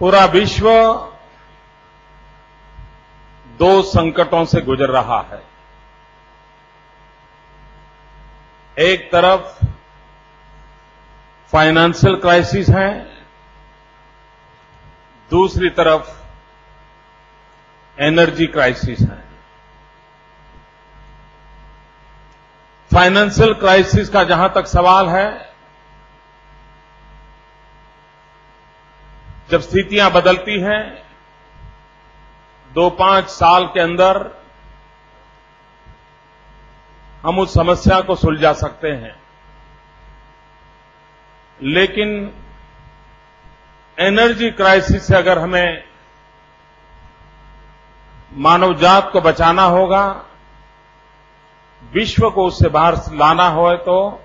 पूरा विश्व दो संकटों से गुजर रहा है। एक तरफ फाइनेंशियल क्राइसिस है, दूसरी तरफ एनर्जी क्राइसिस है। फाइनेंशियल क्राइसिस का जहां तक सवाल है, जब स्थितियां बदलती हैं 2-5 साल के अंदर हम उस समस्या को सुलझा सकते हैं, लेकिन एनर्जी क्राइसिस से अगर हमें मानव जात को बचाना होगा, विश्व को उससे बाहर लाना हो, तो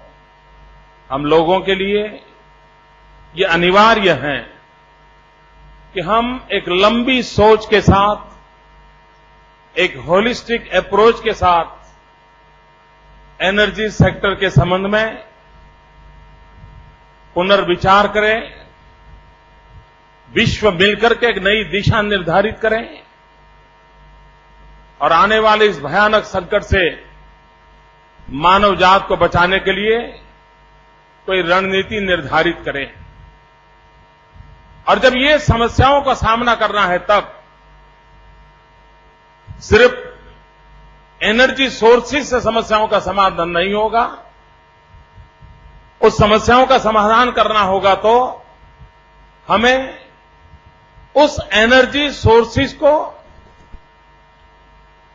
हम लोगों के लिए ये अनिवार्य है कि हम एक लंबी सोच के साथ, एक होलिस्टिक अप्रोच के साथ एनर्जी सेक्टर के संबंध में पुनर्विचार करें, विश्व मिलकर के एक नई दिशा निर्धारित करें और आने वाले इस भयानक संकट से मानव जात को बचाने के लिए कोई रणनीति निर्धारित करें। और जब ये समस्याओं का सामना करना है, तब सिर्फ एनर्जी सोर्सेज से समस्याओं का समाधान नहीं होगा। उस समस्याओं का समाधान करना होगा तो हमें उस एनर्जी सोर्सेज को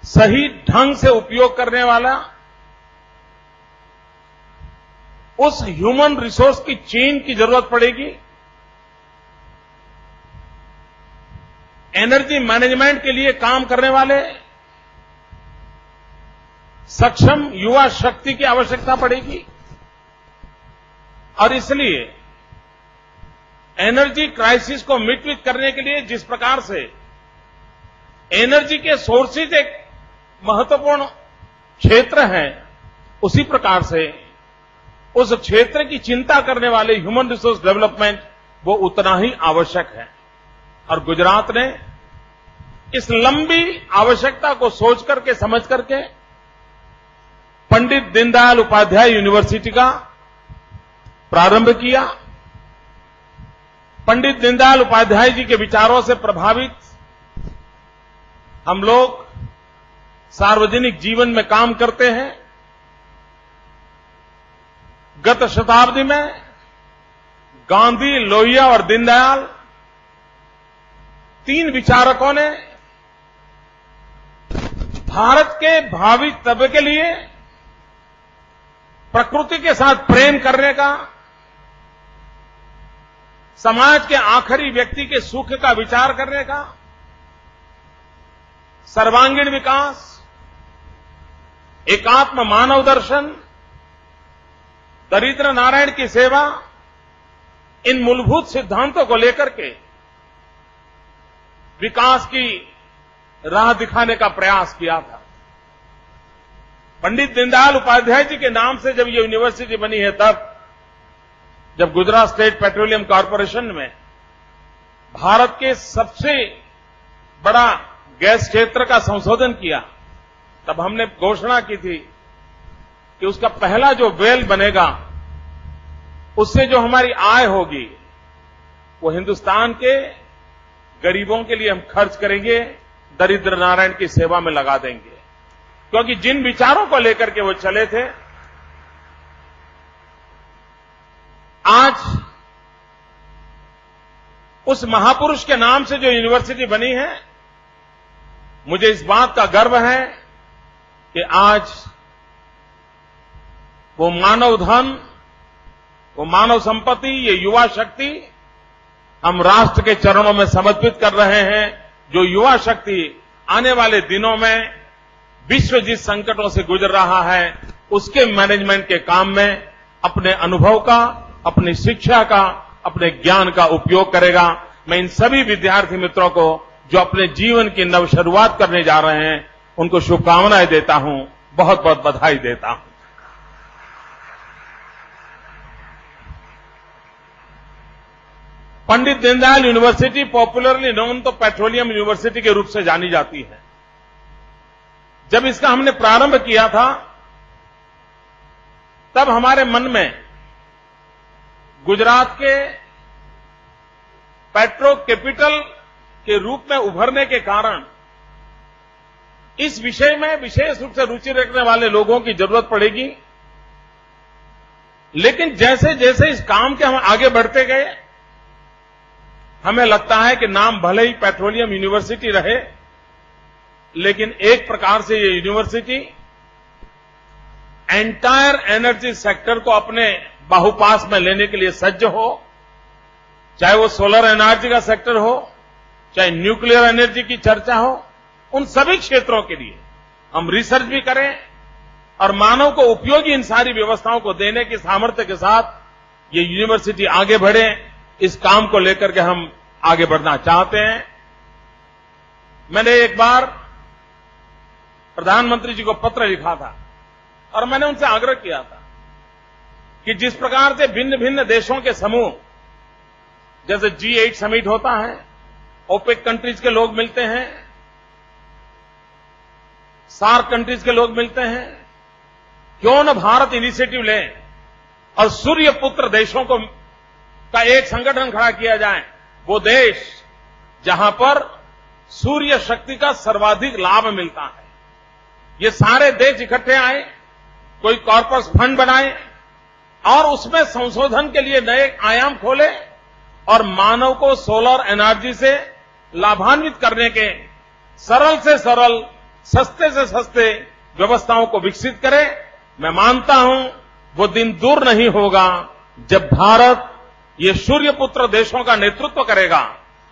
सही ढंग से उपयोग करने वाला, उस ह्यूमन रिसोर्स की चेन की जरूरत पड़ेगी। एनर्जी मैनेजमेंट के लिए काम करने वाले सक्षम युवा शक्ति की आवश्यकता पड़ेगी। और इसलिए एनर्जी क्राइसिस को मिटमिट करने के लिए जिस प्रकार से एनर्जी के सोर्सेज एक महत्वपूर्ण क्षेत्र हैं, उसी प्रकार से उस क्षेत्र की चिंता करने वाले ह्यूमन रिसोर्स डेवलपमेंट वो उतना ही आवश्यक है। और गुजरात ने इस लंबी आवश्यकता को सोच करके, समझ करके पंडित दीनदयाल उपाध्याय यूनिवर्सिटी का प्रारंभ किया। पंडित दीनदयाल उपाध्याय जी के विचारों से प्रभावित हम लोग सार्वजनिक जीवन में काम करते हैं। गत शताब्दी में गांधी, लोहिया और दीनदयाल, 3 विचारकों ने भारत के भावी तबके के लिए प्रकृति के साथ प्रेम करने का, समाज के आखिरी व्यक्ति के सुख का विचार करने का, सर्वांगीण विकास, एकात्म मानव दर्शन, दरिद्र नारायण की सेवा, इन मूलभूत सिद्धांतों को लेकर के विकास की राह दिखाने का प्रयास किया था। पंडित दीनदयाल उपाध्याय जी के नाम से जब ये यूनिवर्सिटी बनी है, तब जब गुजरात स्टेट पेट्रोलियम कॉर्पोरेशन में भारत के सबसे बड़ा गैस क्षेत्र का संशोधन किया, तब हमने घोषणा की थी कि उसका पहला जो वेल बनेगा, उससे जो हमारी आय होगी वो हिंदुस्तान के गरीबों के लिए हम खर्च करेंगे, दरिद्र नारायण की सेवा में लगा देंगे। क्योंकि जिन विचारों को लेकर के वो चले थे, आज उस महापुरुष के नाम से जो यूनिवर्सिटी बनी है, मुझे इस बात का गर्व है कि आज वो मानव धन, वो मानव संपत्ति, ये युवा शक्ति हम राष्ट्र के चरणों में समर्पित कर रहे हैं। जो युवा शक्ति आने वाले दिनों में विश्व जिस संकटों से गुजर रहा है, उसके मैनेजमेंट के काम में अपने अनुभव का, अपनी शिक्षा का, अपने ज्ञान का उपयोग करेगा। मैं इन सभी विद्यार्थी मित्रों को जो अपने जीवन की नव शुरुआत करने जा रहे हैं, उनको शुभकामनाएं देता हूं, बहुत बहुत बधाई देता हूं। Pandit Deendayal university popularly known तो पेट्रोलियम यूनिवर्सिटी के रूप से जानी जाती है। जब इसका हमने प्रारंभ किया था तब हमारे मन में गुजरात के पेट्रो कैपिटल के रूप में उभरने के कारण इस विषय में विशेष रूप से रुचि रखने वाले लोगों की जरूरत पड़ेगी। लेकिन जैसे जैसे इस काम के हम आगे बढ़ते गए, हमें लगता है कि नाम भले ही पेट्रोलियम यूनिवर्सिटी रहे, लेकिन एक प्रकार से ये यूनिवर्सिटी एंटायर एनर्जी सेक्टर को अपने बाहुपास में लेने के लिए सज्ज हो, चाहे वो सोलर एनर्जी का सेक्टर हो, चाहे न्यूक्लियर एनर्जी की चर्चा हो, उन सभी क्षेत्रों के लिए हम रिसर्च भी करें और मानव को उपयोगी इन सारी व्यवस्थाओं को देने की सामर्थ्य के साथ ये यूनिवर्सिटी आगे बढ़े। इस काम को लेकर के हम आगे बढ़ना चाहते हैं। मैंने एक बार प्रधानमंत्री जी को पत्र लिखा था और मैंने उनसे आग्रह किया था कि जिस प्रकार से भिन्न भिन्न देशों के समूह, जैसे G8 समिट होता है, ओपेक कंट्रीज के लोग मिलते हैं, सार्क कंट्रीज के लोग मिलते हैं, क्यों न भारत इनिशिएटिव ले और सूर्य पुत्र देशों का एक संगठन खड़ा किया जाए। वो देश जहां पर सूर्य शक्ति का सर्वाधिक लाभ मिलता है, ये सारे देश इकट्ठे आए, कोई कॉर्पस फंड बनाए और उसमें संशोधन के लिए नए आयाम खोले और मानव को सोलर एनर्जी से लाभान्वित करने के सरल से सरल, सस्ते से सस्ते व्यवस्थाओं को विकसित करें। मैं मानता हूं वो दिन दूर नहीं होगा जब भारत ये सूर्यपुत्र देशों का नेतृत्व करेगा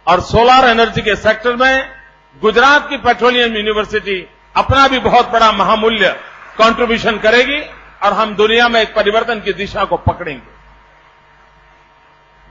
और सोलर एनर्जी के सेक्टर में गुजरात की पेट्रोलियम यूनिवर्सिटी अपना भी बहुत बड़ा महामूल्य कंट्रीब्यूशन करेगी और हम दुनिया में एक परिवर्तन की दिशा को पकड़ेंगे।